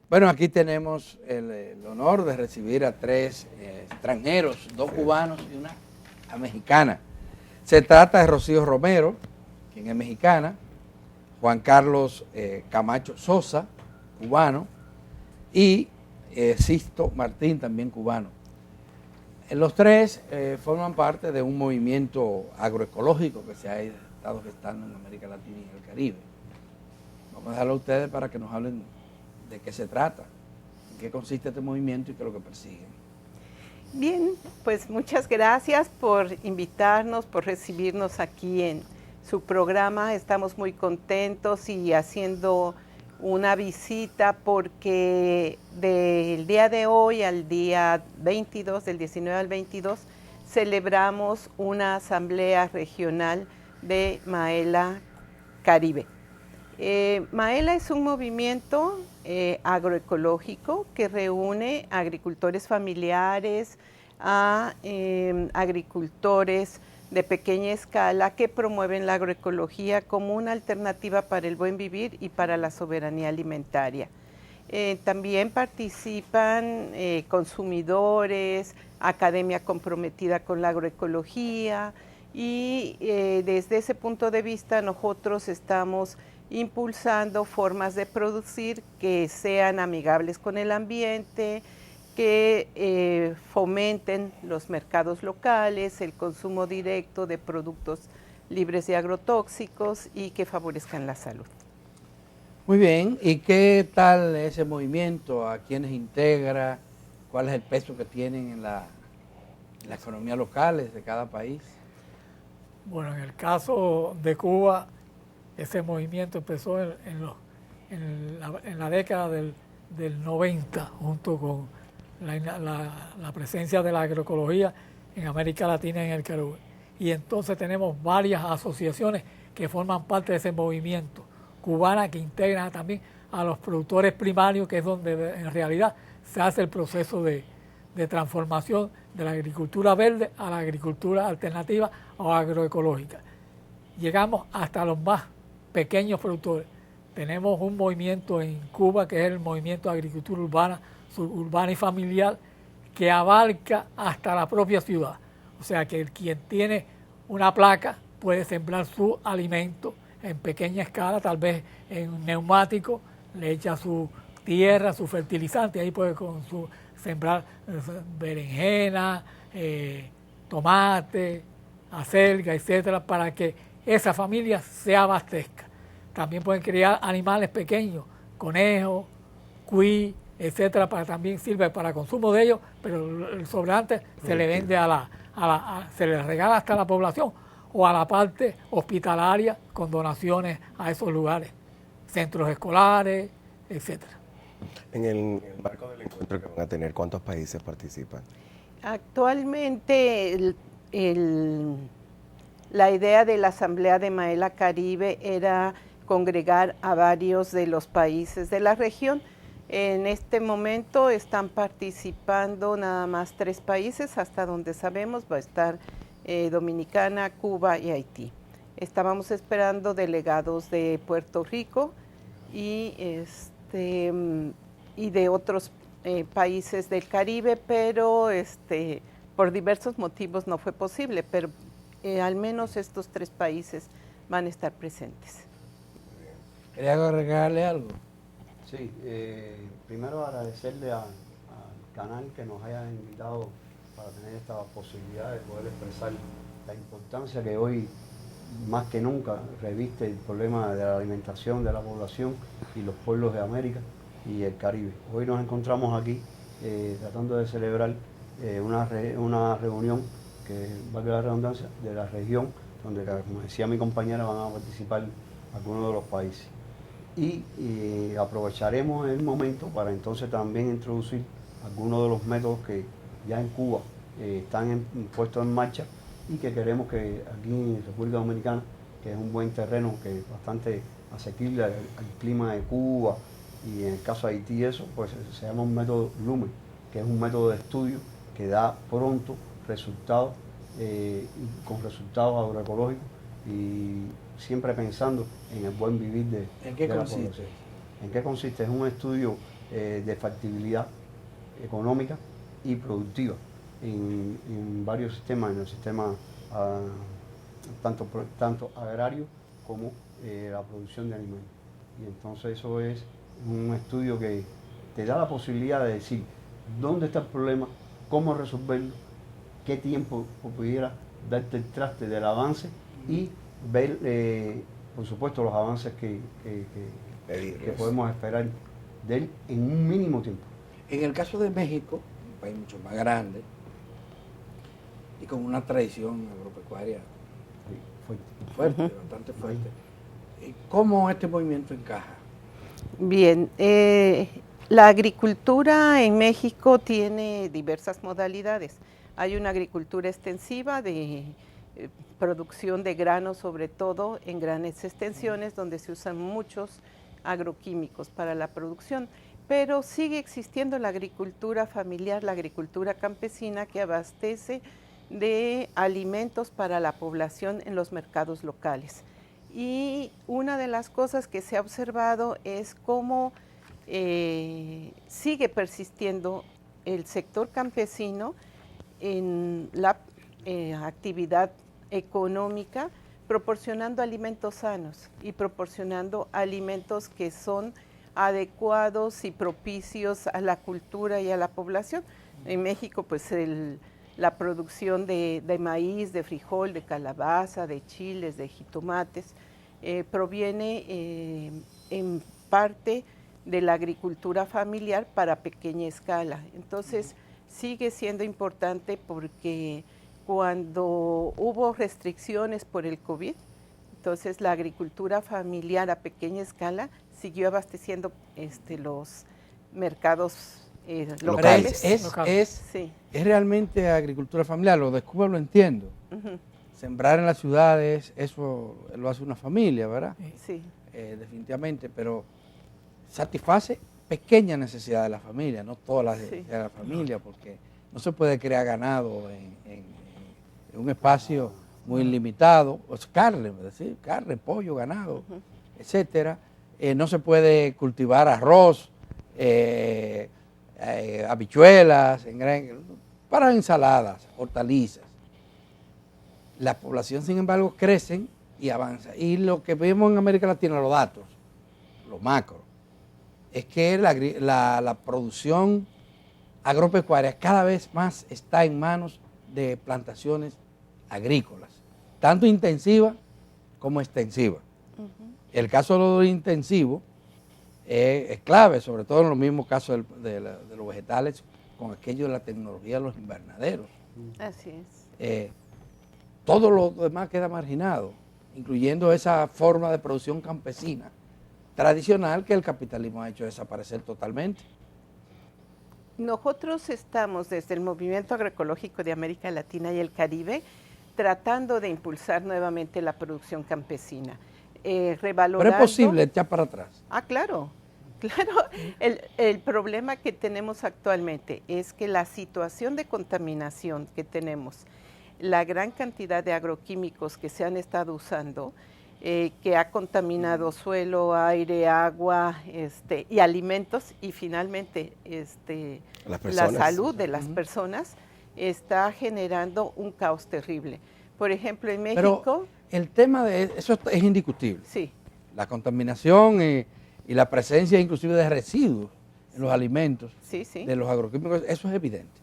Bueno, aquí tenemos el honor de recibir a tres extranjeros, dos cubanos y una mexicana. Se trata de Rocío Romero, quien es mexicana, Juan Carlos Camacho Sosa, cubano, y Sisto Martín, también cubano. Los tres forman parte de un movimiento agroecológico que se ha estado gestando en América Latina y en el Caribe. Vamos a dejarlo a ustedes para que nos hablen de qué se trata, en qué consiste este movimiento y qué es lo que persiguen. Bien, pues muchas gracias por invitarnos, por recibirnos aquí en su programa. Estamos muy contentos y haciendo una visita porque del día de hoy al día 22, del 19 al 22, celebramos una asamblea regional de Maela Caribe. Maela es un movimiento agroecológico que reúne a agricultores familiares, a agricultores de pequeña escala que promueven la agroecología como una alternativa para el buen vivir y para la soberanía alimentaria. También participan consumidores, academia comprometida con la agroecología y desde ese punto de vista nosotros estamos impulsando formas de producir que sean amigables con el ambiente, que fomenten los mercados locales, el consumo directo de productos libres de agrotóxicos y que favorezcan la salud. Muy bien, ¿y qué tal ese movimiento? ¿A quiénes integra? ¿Cuál es el peso que tienen en la economía locales de cada país? Bueno, en el caso de Cuba, ese movimiento empezó en la década del 90, junto con la presencia de la agroecología en América Latina y en el Caribe. Y entonces tenemos varias asociaciones que forman parte de ese movimiento cubana, que integran también a los productores primarios, que es donde en realidad se hace el proceso de transformación de la agricultura verde a la agricultura alternativa o agroecológica. Llegamos hasta los más pequeños productores. Tenemos un movimiento en Cuba que es el movimiento de agricultura urbana, suburbana y familiar, que abarca hasta la propia ciudad. O sea que quien tiene una placa puede sembrar su alimento en pequeña escala, tal vez en un neumático, le echa su tierra, su fertilizante, ahí puede sembrar berenjena, tomate, acelga, etcétera, para que esa familia se abastezca. También pueden criar animales pequeños, conejos, cuy, etcétera, para también sirve para consumo de ellos, pero el sobrante se le vende se le regala hasta la población o a la parte hospitalaria con donaciones a esos lugares, centros escolares, etcétera. En el marco del encuentro que van a tener, ¿cuántos países participan? Actualmente la idea de la Asamblea de Maela Caribe era congregar a varios de los países de la región. En este momento están participando nada más 3 países, hasta donde sabemos va a estar Dominicana, Cuba y Haití. Estábamos esperando delegados de Puerto Rico y de otros países del Caribe, pero por diversos motivos no fue posible, pero al menos estos 3 países van a estar presentes. ¿Quería agregarle algo? Sí, primero agradecerle al canal que nos haya invitado para tener esta posibilidad de poder expresar la importancia que hoy, más que nunca, reviste el problema de la alimentación de la población y los pueblos de América y el Caribe. Hoy nos encontramos aquí tratando de celebrar una reunión que, valga la redundancia, de la región, donde, como decía mi compañera, van a participar algunos de los países. Y aprovecharemos el momento para entonces también introducir algunos de los métodos que ya en Cuba están puestos en marcha y que queremos que aquí en República Dominicana, que es un buen terreno, que es bastante asequible al clima de Cuba y en el caso de Haití eso, pues se llama un método LUME, que es un método de estudio que da pronto resultados, con resultados agroecológicos y siempre pensando en el buen vivir de la población. ¿En qué consiste? Es un estudio de factibilidad económica y productiva en varios sistemas, en el sistema tanto agrario como la producción de alimentos. Y entonces eso es un estudio que te da la posibilidad de decir dónde está el problema, cómo resolverlo, qué tiempo pudiera darte el traste del avance y ver, por supuesto, los avances que podemos esperar de él en un mínimo tiempo. En el caso de México, un país mucho más grande y con una tradición agropecuaria fuerte, bastante fuerte, ¿cómo este movimiento encaja? Bien, la agricultura en México tiene diversas modalidades. Hay una agricultura extensiva de producción de granos, sobre todo en grandes extensiones, donde se usan muchos agroquímicos para la producción, pero sigue existiendo la agricultura familiar, la agricultura campesina, que abastece de alimentos para la población en los mercados locales. Y una de las cosas que se ha observado es cómo sigue persistiendo el sector campesino en la actividad económica, proporcionando alimentos sanos y proporcionando alimentos que son adecuados y propicios a la cultura y a la población. En México, pues la producción de maíz, de frijol, de calabaza, de chiles, de jitomates, proviene en parte de la agricultura familiar para pequeña escala. Entonces, sigue siendo importante porque cuando hubo restricciones por el COVID, entonces la agricultura familiar a pequeña escala siguió abasteciendo los mercados locales. Es realmente agricultura familiar, lo de Cuba lo entiendo. Sembrar en las ciudades, eso lo hace una familia, ¿verdad? Sí. Definitivamente, pero satisface pequeñas necesidades de la familia, no todas las de la familia, porque no se puede crear ganado en un espacio muy limitado, pues carne, es decir, carne, pollo, ganado, etcétera. No se puede cultivar arroz, habichuelas, para ensaladas, hortalizas. La población, sin embargo, crecen y avanza. Y lo que vemos en América Latina, los datos, los macros, es que la producción agropecuaria cada vez más está en manos de plantaciones agrícolas, tanto intensiva como extensiva. El caso de lo intensivo es clave, sobre todo en los mismos casos de los vegetales, con aquello de la tecnología de los invernaderos. Así es. Todo lo demás queda marginado, incluyendo esa forma de producción campesina tradicional que el capitalismo ha hecho desaparecer totalmente. Nosotros estamos desde el Movimiento Agroecológico de América Latina y el Caribe tratando de impulsar nuevamente la producción campesina, revalorando. Pero es posible echar para atrás. Claro. El problema que tenemos actualmente es que la situación de contaminación que tenemos, la gran cantidad de agroquímicos que se han estado usando, que ha contaminado suelo, aire, agua y alimentos, y finalmente la salud de las personas, está generando un caos terrible. Por ejemplo, en México... Pero el tema de eso es indiscutible. Sí. La contaminación y la presencia inclusive de residuos en los alimentos, de los agroquímicos, eso es evidente.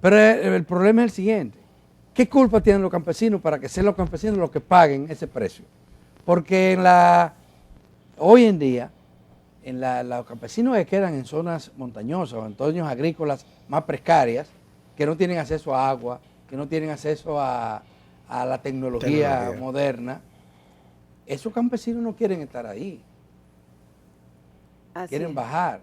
Pero el problema es el siguiente. ¿Qué culpa tienen los campesinos para que sean los campesinos los que paguen ese precio? Porque hoy en día, los campesinos que quedan en zonas montañosas o en entornos agrícolas más precarias, que no tienen acceso a agua, que no tienen acceso a la tecnología moderna, esos campesinos no quieren estar ahí. Quieren bajar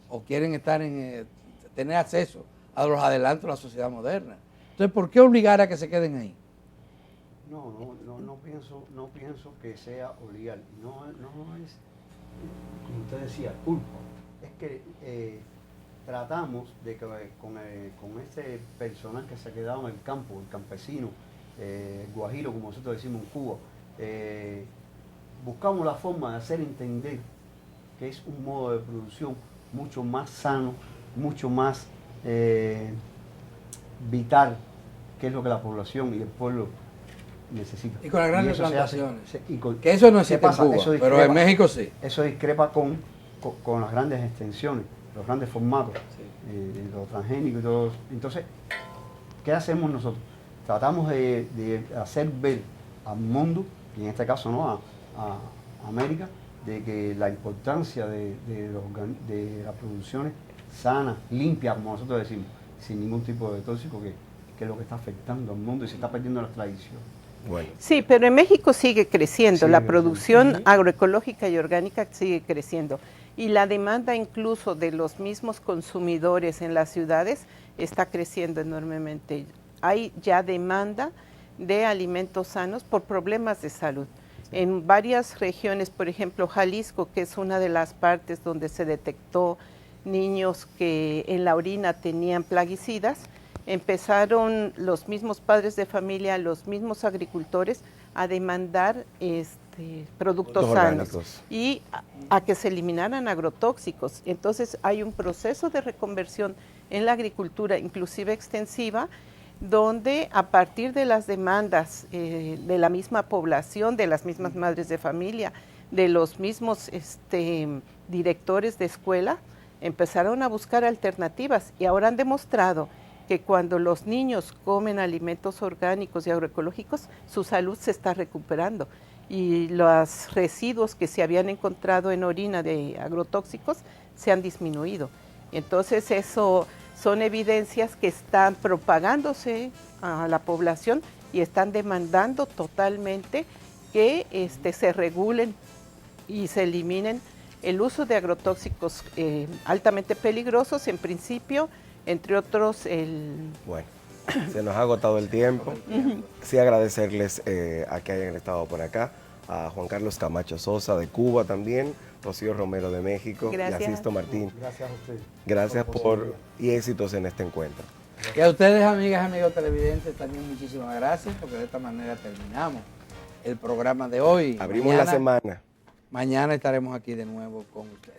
o quieren tener acceso a los adelantos de la sociedad moderna. Entonces, ¿por qué obligar a que se queden ahí? No pienso que sea obligar. No es, como usted decía, culpa. Es que tratamos de que con este personal que se ha quedado en el campo, el campesino, el guajiro, como nosotros decimos en Cuba, buscamos la forma de hacer entender que es un modo de producción mucho más sano, mucho más vital, que es lo que la población y el pueblo necesita. Y con las grandes eso se hace- plantaciones. se- y con- Que eso no ¿qué existe en pasa? Cuba, Eso pero discrepa- en México sí. Eso discrepa con las grandes extensiones, los grandes formatos, los transgénicos y todo eso. Entonces, ¿qué hacemos nosotros? Tratamos de hacer ver al mundo, y en este caso no a América, de que la importancia de las producciones sanas, limpias, como nosotros decimos, sin ningún tipo de tóxico, que es lo que está afectando al mundo y se está perdiendo la tradición. Bueno, Sí, pero en México sigue creciendo, Sigue la creciendo. producción agroecológica y orgánica sigue creciendo. Y la demanda incluso de los mismos consumidores en las ciudades está creciendo enormemente. Hay ya demanda de alimentos sanos por problemas de salud. En varias regiones, por ejemplo, Jalisco, que es una de las partes donde se detectó niños que en la orina tenían plaguicidas, empezaron los mismos padres de familia, los mismos agricultores a demandar productos Productos sanos orgánicos. y a que se eliminaran agrotóxicos. Entonces hay un proceso de reconversión en la agricultura, inclusive extensiva, donde a partir de las demandas de la misma población, de las mismas madres de familia, de los mismos directores de escuela, empezaron a buscar alternativas y ahora han demostrado que cuando los niños comen alimentos orgánicos y agroecológicos, su salud se está recuperando y los residuos que se habían encontrado en orina de agrotóxicos se han disminuido. Entonces eso son evidencias que están propagándose a la población y están demandando totalmente que se regulen y se eliminen el uso de agrotóxicos altamente peligrosos, en principio, entre otros bueno, se nos ha agotado el tiempo. Sí, agradecerles a que hayan estado por acá, a Juan Carlos Camacho Sosa de Cuba también, Rocío Romero de México Gracias. y Asisto Martín. Gracias a ustedes. Gracias la por posibilidad. y éxitos en este encuentro. Y a ustedes, amigas, amigos televidentes, también muchísimas gracias, porque de esta manera terminamos el programa de hoy. Abrimos la semana. Mañana estaremos aquí de nuevo con ustedes.